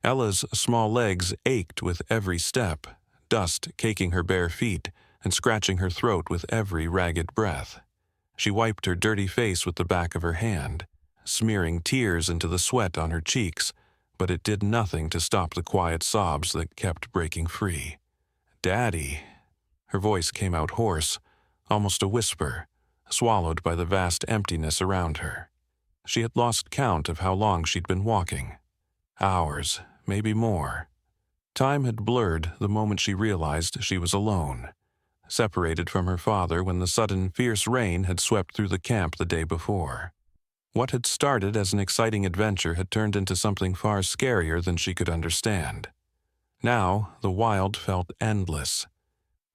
Ella's small legs ached with every step, dust caking her bare feet and scratching her throat with every ragged breath. She wiped her dirty face with the back of her hand, smearing tears into the sweat on her cheeks, but it did nothing to stop the quiet sobs that kept breaking free. "Daddy." Her voice came out hoarse, almost a whisper, swallowed by the vast emptiness around her. She had lost count of how long she'd been walking. Hours, maybe more. Time had blurred the moment she realized she was alone, separated from her father when the sudden fierce rain had swept through the camp the day before. What had started as an exciting adventure had turned into something far scarier than she could understand. Now the wild felt endless.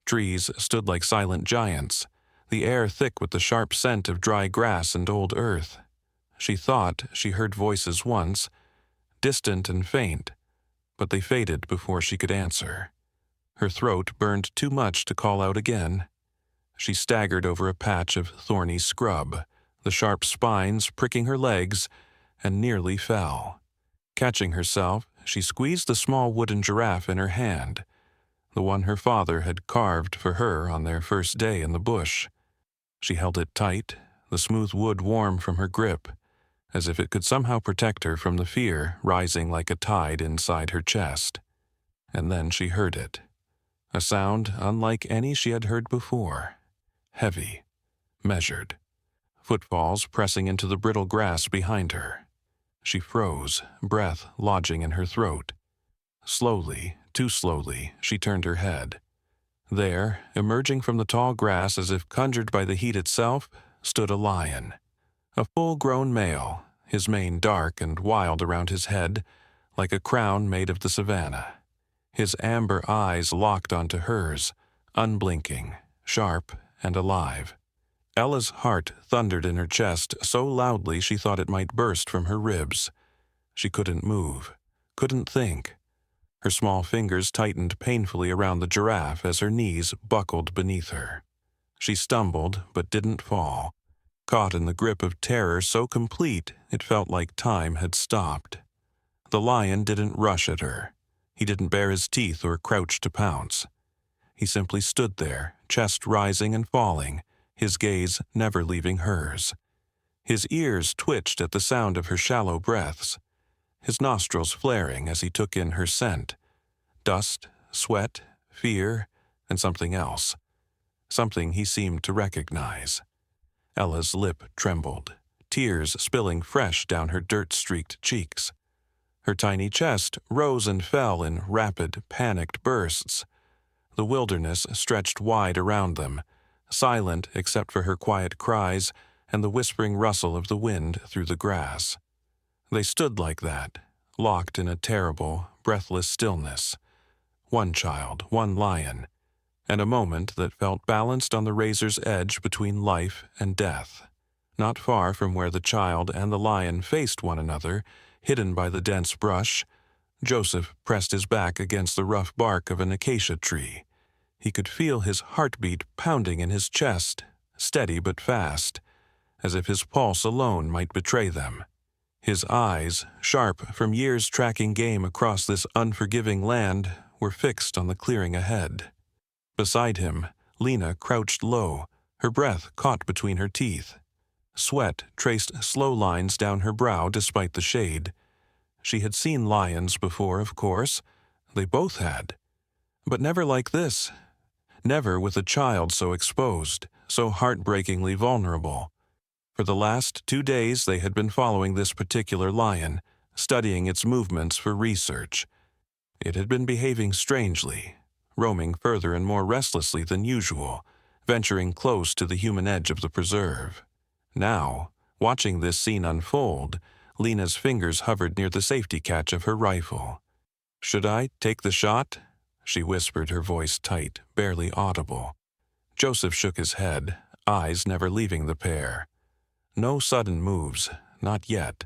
Trees stood like silent giants, the air thick with the sharp scent of dry grass and old earth. She thought she heard voices once, distant and faint, but they faded before she could answer. Her throat burned too much to call out again. She staggered over a patch of thorny scrub, the sharp spines pricking her legs, and nearly fell. Catching herself, she squeezed the small wooden giraffe in her hand, the one her father had carved for her on their first day in the bush. She held it tight, the smooth wood warm from her grip, as if it could somehow protect her from the fear rising like a tide inside her chest. And then she heard it. A sound unlike any she had heard before. Heavy, measured. Footfalls pressing into the brittle grass behind her. She froze, breath lodging in her throat. Slowly, too slowly, she turned her head. There, emerging from the tall grass as if conjured by the heat itself, stood a lion. A full-grown male, his mane dark and wild around his head, like a crown made of the savannah. His amber eyes locked onto hers, unblinking, sharp and alive. Ella's heart thundered in her chest so loudly she thought it might burst from her ribs. She couldn't move, couldn't think. Her small fingers tightened painfully around the giraffe as her knees buckled beneath her. She stumbled but didn't fall, caught in the grip of terror so complete it felt like time had stopped. The lion didn't rush at her. He didn't bare his teeth or crouch to pounce. He simply stood there, chest rising and falling, his gaze never leaving hers. His ears twitched at the sound of her shallow breaths, his nostrils flaring as he took in her scent. Dust, sweat, fear, and something else. Something he seemed to recognize. Ella's lip trembled, tears spilling fresh down her dirt-streaked cheeks. Her tiny chest rose and fell in rapid, panicked bursts. The wilderness stretched wide around them, silent except for her quiet cries and the whispering rustle of the wind through the grass. They stood like that, locked in a terrible, breathless stillness. One child, one lion, and a moment that felt balanced on the razor's edge between life and death. Not far from where the child and the lion faced one another, hidden by the dense brush, Joseph pressed his back against the rough bark of an acacia tree. He could feel his heartbeat pounding in his chest, steady but fast, as if his pulse alone might betray them. His eyes, sharp from years tracking game across this unforgiving land, were fixed on the clearing ahead. Beside him, Lena crouched low, her breath caught between her teeth. Sweat traced slow lines down her brow despite the shade. She had seen lions before, of course. They both had. But never like this. Never with a child so exposed, so heartbreakingly vulnerable. For the last 2 days they had been following this particular lion, studying its movements for research. It had been behaving strangely, roaming further and more restlessly than usual, venturing close to the human edge of the preserve. Now, watching this scene unfold, Lena's fingers hovered near the safety catch of her rifle. "Should I take the shot?" she whispered, her voice tight, barely audible. Joseph shook his head, eyes never leaving the pair. No sudden moves, not yet.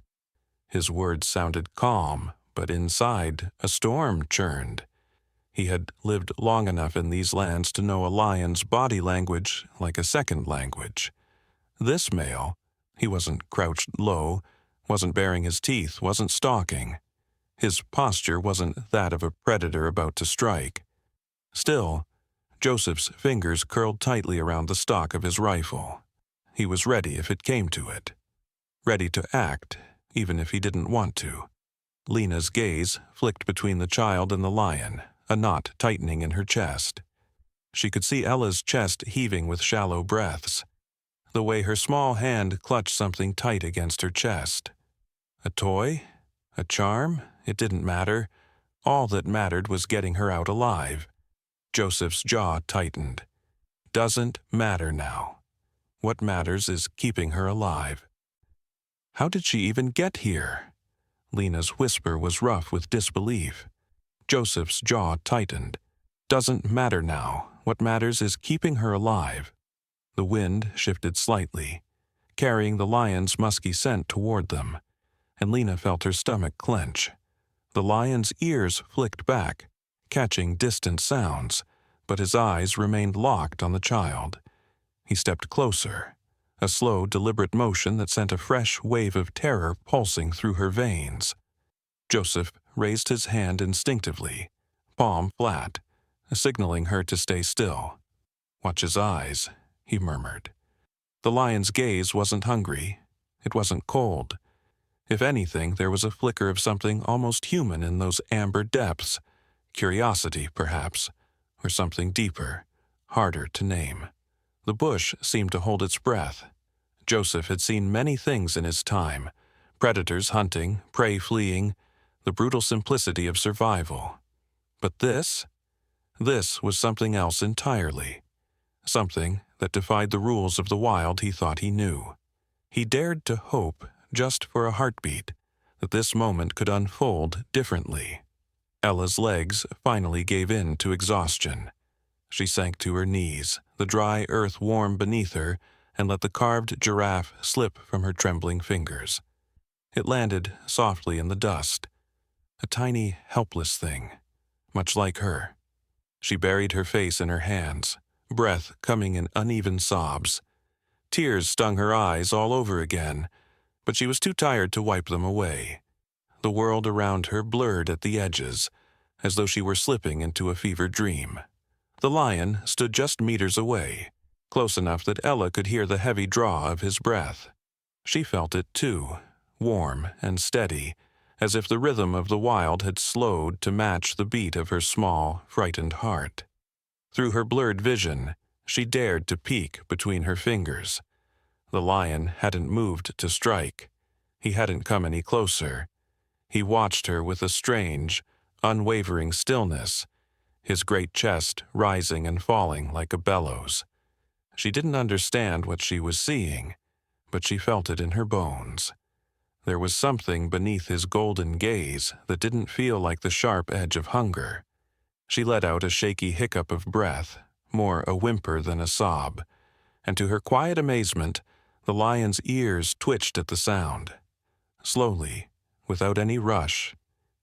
His words sounded calm, but inside, a storm churned. He had lived long enough in these lands to know a lion's body language like a second language. This male, he wasn't crouched low, wasn't baring his teeth, wasn't stalking. His posture wasn't that of a predator about to strike. Still, Joseph's fingers curled tightly around the stock of his rifle. He was ready if it came to it. Ready to act, even if he didn't want to. Lena's gaze flicked between the child and the lion, a knot tightening in her chest. She could see Ella's chest heaving with shallow breaths, the way her small hand clutched something tight against her chest. A toy? A charm? It didn't matter. All that mattered was getting her out alive. Joseph's jaw tightened. Doesn't matter now. What matters is keeping her alive. How did she even get here? Lena's whisper was rough with disbelief. Joseph's jaw tightened. Doesn't matter now. What matters is keeping her alive. The wind shifted slightly, carrying the lion's musky scent toward them, and Lena felt her stomach clench. The lion's ears flicked back, catching distant sounds, but his eyes remained locked on the child. He stepped closer, a slow, deliberate motion that sent a fresh wave of terror pulsing through her veins. Joseph raised his hand instinctively, palm flat, signaling her to stay still. "Watch his eyes," he murmured. The lion's gaze wasn't hungry. It wasn't cold. If anything, there was a flicker of something almost human in those amber depths. Curiosity, perhaps, or something deeper, harder to name. The bush seemed to hold its breath. Joseph had seen many things in his time: predators hunting, prey fleeing, the brutal simplicity of survival. But this was something else entirely. Something that defied the rules of the wild he thought he knew. He dared to hope, just for a heartbeat, that this moment could unfold differently. Ella's legs finally gave in to exhaustion. She sank to her knees, the dry earth warm beneath her, and let the carved giraffe slip from her trembling fingers. It landed softly in the dust, a tiny, helpless thing, much like her. She buried her face in her hands, breath coming in uneven sobs. Tears stung her eyes all over again, but she was too tired to wipe them away. The world around her blurred at the edges, as though she were slipping into a fevered dream. The lion stood just meters away, close enough that Ella could hear the heavy draw of his breath. She felt it too, warm and steady, as if the rhythm of the wild had slowed to match the beat of her small, frightened heart. Through her blurred vision, she dared to peek between her fingers. The lion hadn't moved to strike. He hadn't come any closer. He watched her with a strange, unwavering stillness, his great chest rising and falling like a bellows. She didn't understand what she was seeing, but she felt it in her bones. There was something beneath his golden gaze that didn't feel like the sharp edge of hunger. She let out a shaky hiccup of breath, more a whimper than a sob, and to her quiet amazement, the lion's ears twitched at the sound. Slowly, without any rush,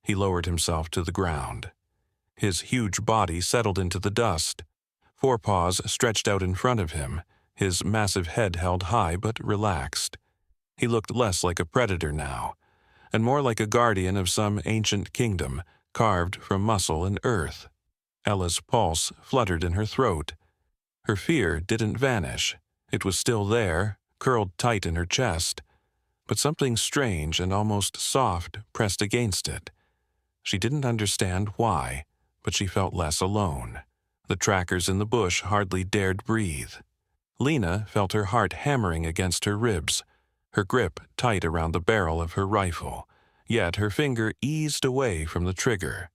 he lowered himself to the ground. His huge body settled into the dust, forepaws stretched out in front of him, his massive head held high but relaxed. He looked less like a predator now, and more like a guardian of some ancient kingdom carved from muscle and earth. Ella's pulse fluttered in her throat. Her fear didn't vanish. It was still there, curled tight in her chest, but something strange and almost soft pressed against it. She didn't understand why, but she felt less alone. The trackers in the bush hardly dared breathe. Lena felt her heart hammering against her ribs, her grip tight around the barrel of her rifle, yet her finger eased away from the trigger.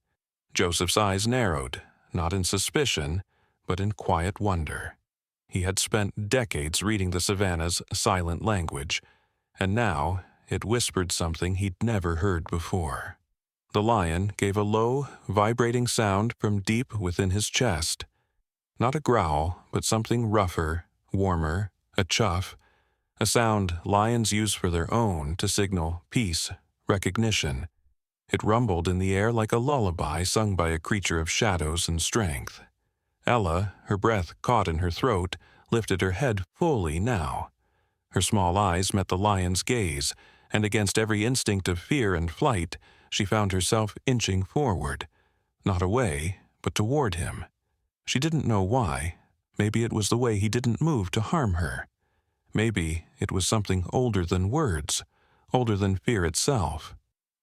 Joseph's eyes narrowed, not in suspicion, but in quiet wonder. He had spent decades reading the savannah's silent language, and now it whispered something he'd never heard before. The lion gave a low, vibrating sound from deep within his chest. Not a growl, but something rougher, warmer, a chuff, a sound lions use for their own to signal peace, recognition. It rumbled in the air like a lullaby sung by a creature of shadows and strength. Ella, her breath caught in her throat, lifted her head fully now. Her small eyes met the lion's gaze, and against every instinct of fear and flight, she found herself inching forward, not away, but toward him. She didn't know why. Maybe it was the way he didn't move to harm her. Maybe it was something older than words, older than fear itself.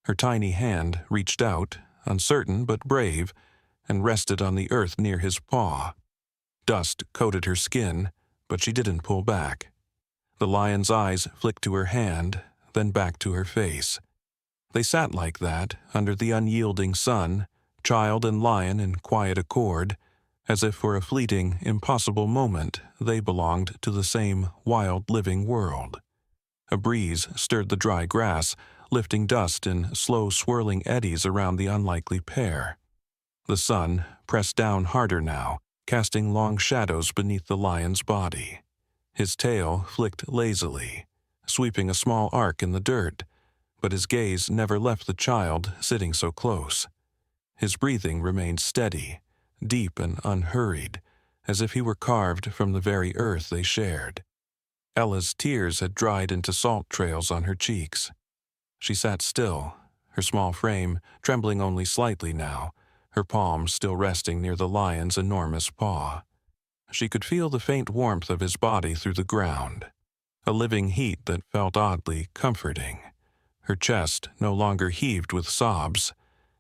Her tiny hand reached out, uncertain but brave, and rested on the earth near his paw. Dust coated her skin, but she didn't pull back. The lion's eyes flicked to her hand, then back to her face. They sat like that, under the unyielding sun, child and lion in quiet accord, as if for a fleeting, impossible moment they belonged to the same wild living world. A breeze stirred the dry grass, lifting dust in slow swirling eddies around the unlikely pair. The sun pressed down harder now, casting long shadows beneath the lion's body. His tail flicked lazily, sweeping a small arc in the dirt, but his gaze never left the child sitting so close. His breathing remained steady, deep and unhurried, as if he were carved from the very earth they shared. Ella's tears had dried into salt trails on her cheeks. She sat still, her small frame trembling only slightly now, her palms still resting near the lion's enormous paw. She could feel the faint warmth of his body through the ground, a living heat that felt oddly comforting. Her chest no longer heaved with sobs.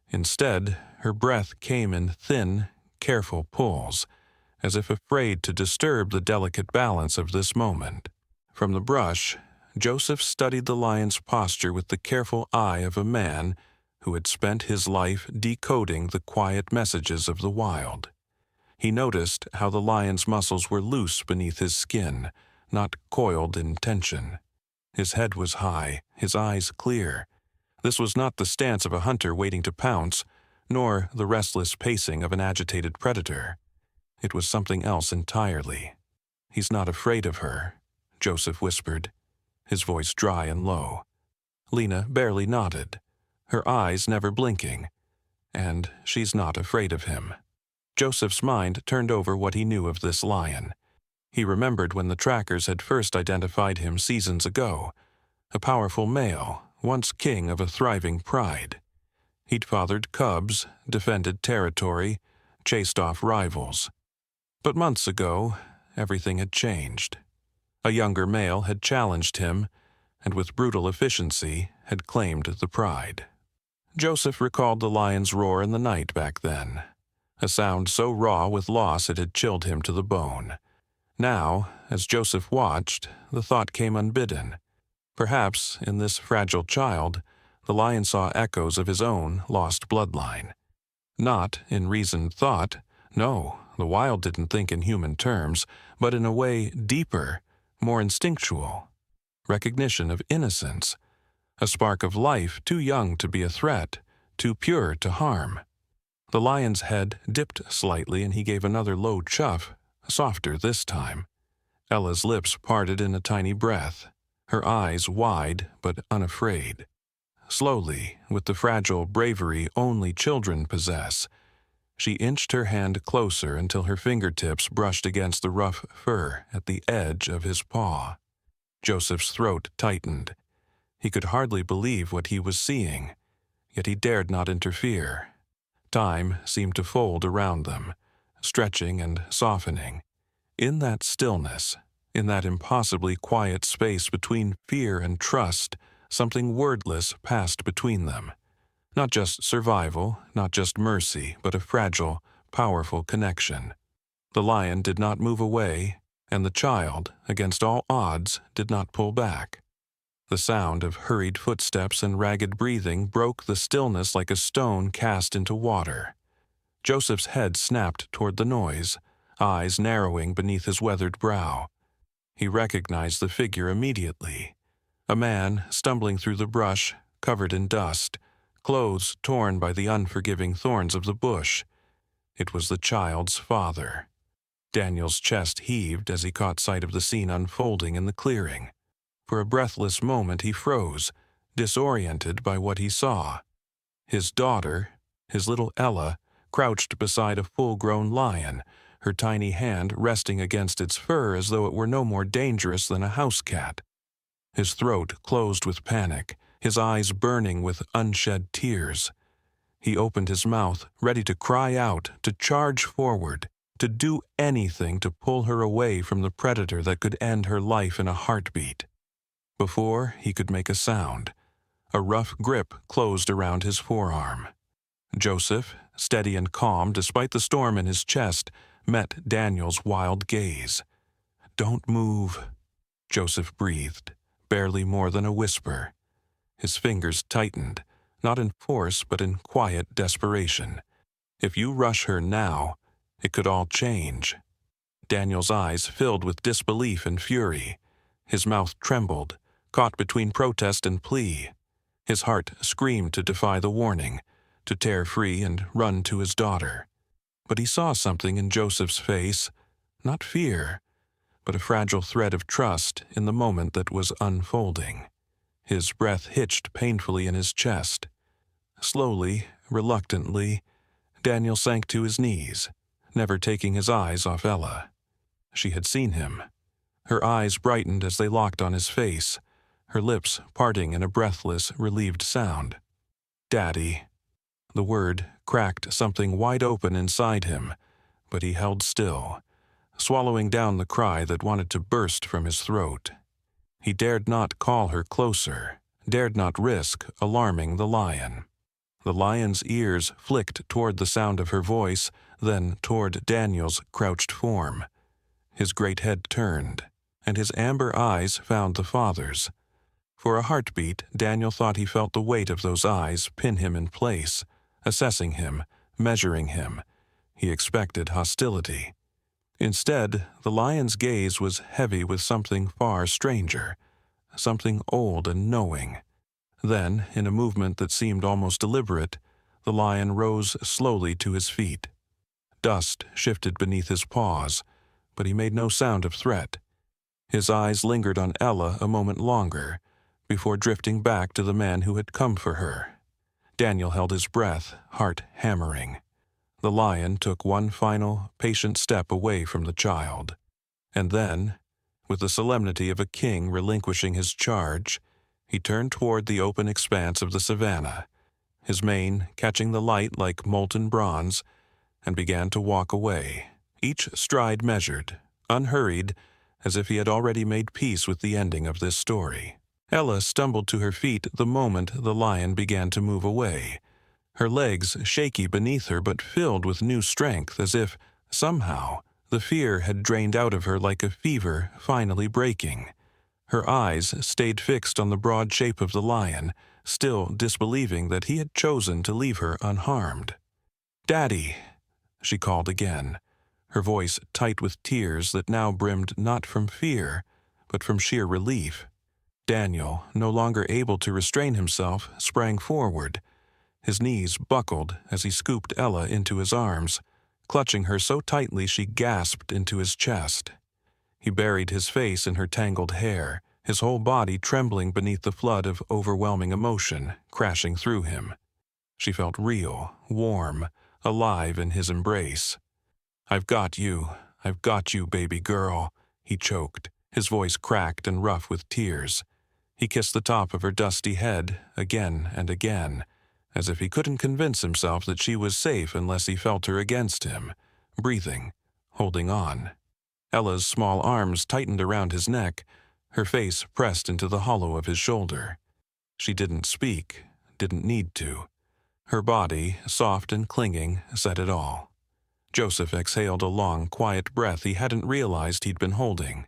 Instead, her breath came in thin, careful pulls, as if afraid to disturb the delicate balance of this moment. From the brush, Joseph studied the lion's posture with the careful eye of a man who had spent his life decoding the quiet messages of the wild. He noticed how the lion's muscles were loose beneath his skin, not coiled in tension. His head was high, his eyes clear. This was not the stance of a hunter waiting to pounce, nor the restless pacing of an agitated predator. It was something else entirely. "He's not afraid of her," Joseph whispered, his voice dry and low. Lena barely nodded, her eyes never blinking. "And she's not afraid of him." Joseph's mind turned over what he knew of this lion. He remembered when the trackers had first identified him seasons ago, a powerful male, once king of a thriving pride. He'd fathered cubs, defended territory, chased off rivals. But months ago, everything had changed. A younger male had challenged him, and with brutal efficiency had claimed the pride. Joseph recalled the lion's roar in the night back then, a sound so raw with loss it had chilled him to the bone. Now, as Joseph watched, the thought came unbidden. Perhaps, in this fragile child, the lion saw echoes of his own lost bloodline. Not in reasoned thought, no, the wild didn't think in human terms, but in a way deeper, more instinctual. Recognition of innocence, a spark of life too young to be a threat, too pure to harm. The lion's head dipped slightly and he gave another low chuff, softer this time. Ella's lips parted in a tiny breath, her eyes wide but unafraid. Slowly, with the fragile bravery only children possess, she inched her hand closer until her fingertips brushed against the rough fur at the edge of his paw. Joseph's throat tightened. He could hardly believe what he was seeing, yet he dared not interfere. Time seemed to fold around them, stretching and softening. In that stillness, in that impossibly quiet space between fear and trust, something wordless passed between them. Not just survival, not just mercy, but a fragile, powerful connection. The lion did not move away, and the child, against all odds, did not pull back. The sound of hurried footsteps and ragged breathing broke the stillness like a stone cast into water. Joseph's head snapped toward the noise, eyes narrowing beneath his weathered brow. He recognized the figure immediately. A man stumbling through the brush, covered in dust, clothes torn by the unforgiving thorns of the bush. It was the child's father. Daniel's chest heaved as he caught sight of the scene unfolding in the clearing. For a breathless moment he froze, disoriented by what he saw. His daughter, his little Ella, crouched beside a full-grown lion, her tiny hand resting against its fur as though it were no more dangerous than a house cat. His throat closed with panic, his eyes burning with unshed tears. He opened his mouth, ready to cry out, to charge forward, to do anything to pull her away from the predator that could end her life in a heartbeat. Before he could make a sound, a rough grip closed around his forearm. Joseph, steady and calm despite the storm in his chest, met Daniel's wild gaze. "Don't move," Joseph breathed, barely more than a whisper. His fingers tightened, not in force but in quiet desperation. If you rush her now, it could all change. Daniel's eyes filled with disbelief and fury. His mouth trembled, caught between protest and plea. His heart screamed to defy the warning, to tear free and run to his daughter. But he saw something in Joseph's face, not fear, but a fragile thread of trust in the moment that was unfolding. His breath hitched painfully in his chest. Slowly, reluctantly, Daniel sank to his knees, never taking his eyes off Ella. She had seen him. Her eyes brightened as they locked on his face, her lips parting in a breathless, relieved sound. "Daddy." The word cracked something wide open inside him, but he held still, swallowing down the cry that wanted to burst from his throat. He dared not call her closer, dared not risk alarming the lion. The lion's ears flicked toward the sound of her voice, then toward Daniel's crouched form. His great head turned, and his amber eyes found the father's. For a heartbeat, Daniel thought he felt the weight of those eyes pin him in place, assessing him, measuring him. He expected hostility. Instead, the lion's gaze was heavy with something far stranger, something old and knowing. Then, in a movement that seemed almost deliberate, the lion rose slowly to his feet. Dust shifted beneath his paws, but he made no sound of threat. His eyes lingered on Ella a moment longer, before drifting back to the man who had come for her. Daniel held his breath, heart hammering. The lion took one final, patient step away from the child. And then, with the solemnity of a king relinquishing his charge, he turned toward the open expanse of the savannah, his mane catching the light like molten bronze, and began to walk away, each stride measured, unhurried, as if he had already made peace with the ending of this story. Ella stumbled to her feet the moment the lion began to move away, her legs shaky beneath her but filled with new strength, as if, somehow, the fear had drained out of her like a fever finally breaking. Her eyes stayed fixed on the broad shape of the lion, still disbelieving that he had chosen to leave her unharmed. "Daddy," she called again, her voice tight with tears that now brimmed not from fear, but from sheer relief. Daniel, no longer able to restrain himself, sprang forward. His knees buckled as he scooped Ella into his arms, clutching her so tightly she gasped into his chest. He buried his face in her tangled hair, his whole body trembling beneath the flood of overwhelming emotion crashing through him. She felt real, warm, alive in his embrace. I've got you, baby girl," he choked, his voice cracked and rough with tears. He kissed the top of her dusty head again and again, as if he couldn't convince himself that she was safe unless he felt her against him, breathing, holding on. Ella's small arms tightened around his neck, her face pressed into the hollow of his shoulder. She didn't speak, didn't need to. Her body, soft and clinging, said it all. Joseph exhaled a long, quiet breath he hadn't realized he'd been holding.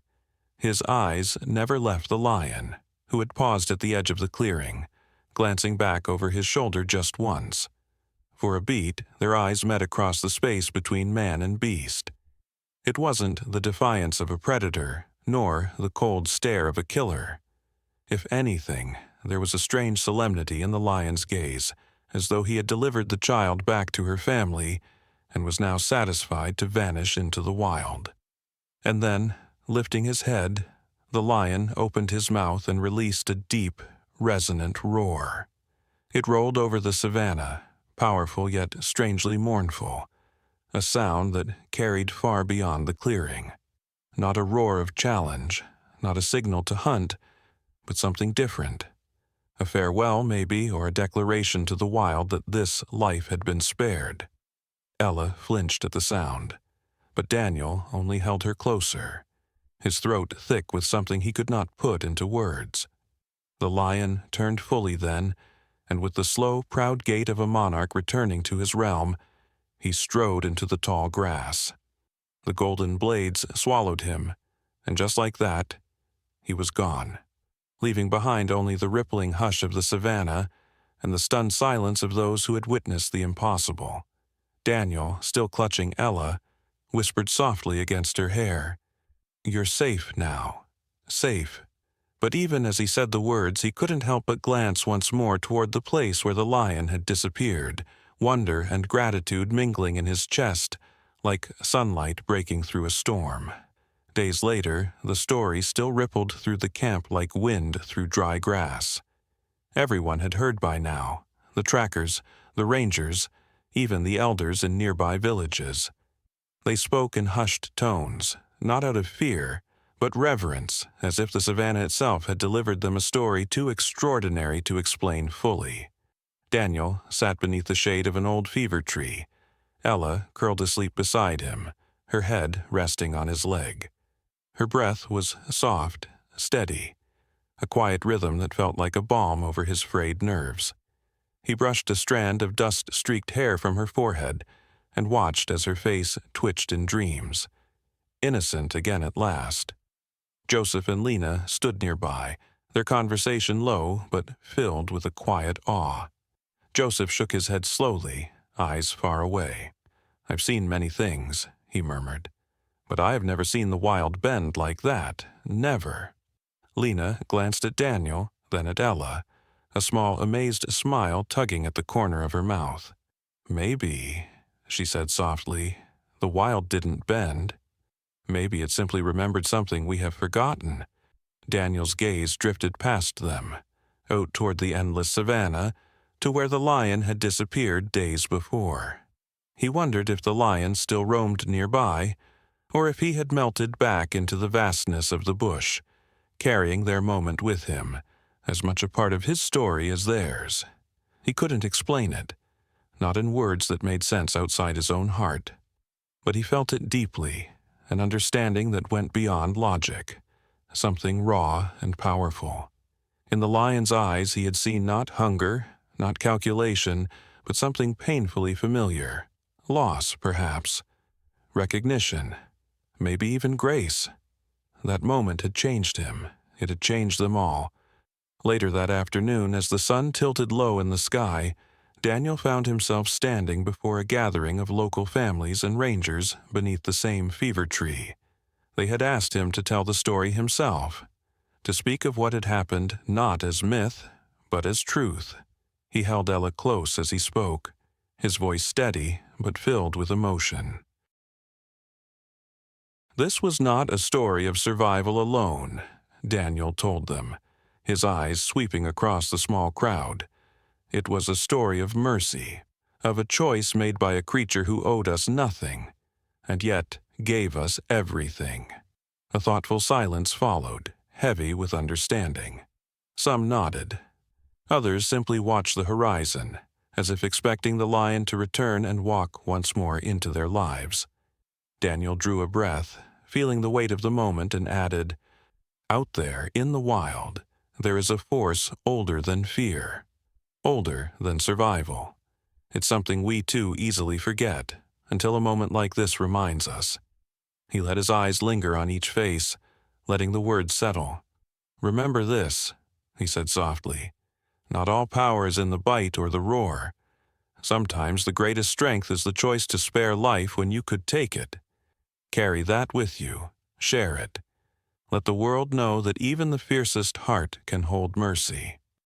His eyes never left the lion, who had paused at the edge of the clearing, glancing back over his shoulder just once. For a beat, their eyes met across the space between man and beast. It wasn't the defiance of a predator, nor the cold stare of a killer. If anything, there was a strange solemnity in the lion's gaze, as though he had delivered the child back to her family and was now satisfied to vanish into the wild. And then, lifting his head, the lion opened his mouth and released a deep, resonant roar. It rolled over the savannah, powerful yet strangely mournful, a sound that carried far beyond the clearing. Not a roar of challenge, not a signal to hunt, but something different. A farewell, maybe, or a declaration to the wild that this life had been spared. Ella flinched at the sound, but Daniel only held her closer, his throat thick with something he could not put into words. The lion turned fully then, and with the slow, proud gait of a monarch returning to his realm, he strode into the tall grass. The golden blades swallowed him, and just like that, he was gone, leaving behind only the rippling hush of the savannah and the stunned silence of those who had witnessed the impossible. Daniel, still clutching Ella, whispered softly against her hair, "You're safe now. Safe." But even as he said the words, he couldn't help but glance once more toward the place where the lion had disappeared, wonder and gratitude mingling in his chest, like sunlight breaking through a storm. Days later, the story still rippled through the camp like wind through dry grass. Everyone had heard by now, the trackers, the rangers, even the elders in nearby villages. They spoke in hushed tones, not out of fear, but reverence, as if the savannah itself had delivered them a story too extraordinary to explain fully. Daniel sat beneath the shade of an old fever tree. Ella curled asleep beside him, her head resting on his leg. Her breath was soft, steady, a quiet rhythm that felt like a balm over his frayed nerves. He brushed a strand of dust-streaked hair from her forehead and watched as her face twitched in dreams. Innocent again at last. Joseph and Lena stood nearby, their conversation low but filled with a quiet awe. Joseph shook his head slowly, eyes far away. "I've seen many things," he murmured, "but I have never seen the wild bend like that, never." Lena glanced at Daniel, then at Ella, a small, amazed smile tugging at the corner of her mouth. "Maybe," she said softly, "the wild didn't bend. Maybe it simply remembered something we have forgotten." Daniel's gaze drifted past them, out toward the endless savannah, to where the lion had disappeared days before. He wondered if the lion still roamed nearby, or if he had melted back into the vastness of the bush, carrying their moment with him, as much a part of his story as theirs. He couldn't explain it, not in words that made sense outside his own heart, but he felt it deeply, an understanding that went beyond logic, something raw and powerful. In the lion's eyes he had seen not hunger, not calculation, but something painfully familiar. Loss, perhaps. Recognition. Maybe even grace. That moment had changed him. It had changed them all. Later that afternoon, as the sun tilted low in the sky, Daniel found himself standing before a gathering of local families and rangers beneath the same fever tree. They had asked him to tell the story himself, to speak of what had happened not as myth, but as truth. He held Ella close as he spoke, his voice steady but filled with emotion. This was not a story of survival alone, Daniel told them, his eyes sweeping across the small crowd. It was a story of mercy, of a choice made by a creature who owed us nothing, and yet gave us everything. A thoughtful silence followed, heavy with understanding. Some nodded. Others simply watched the horizon, as if expecting the lion to return and walk once more into their lives. Daniel drew a breath, feeling the weight of the moment, and added, "Out there, in the wild, there is a force older than fear. Older than survival. It's something we too easily forget, until a moment like this reminds us." He let his eyes linger on each face, letting the words settle. "Remember this," he said softly. "Not all power is in the bite or the roar. Sometimes the greatest strength is the choice to spare life when you could take it. Carry that with you. Share it. Let the world know that even the fiercest heart can hold mercy."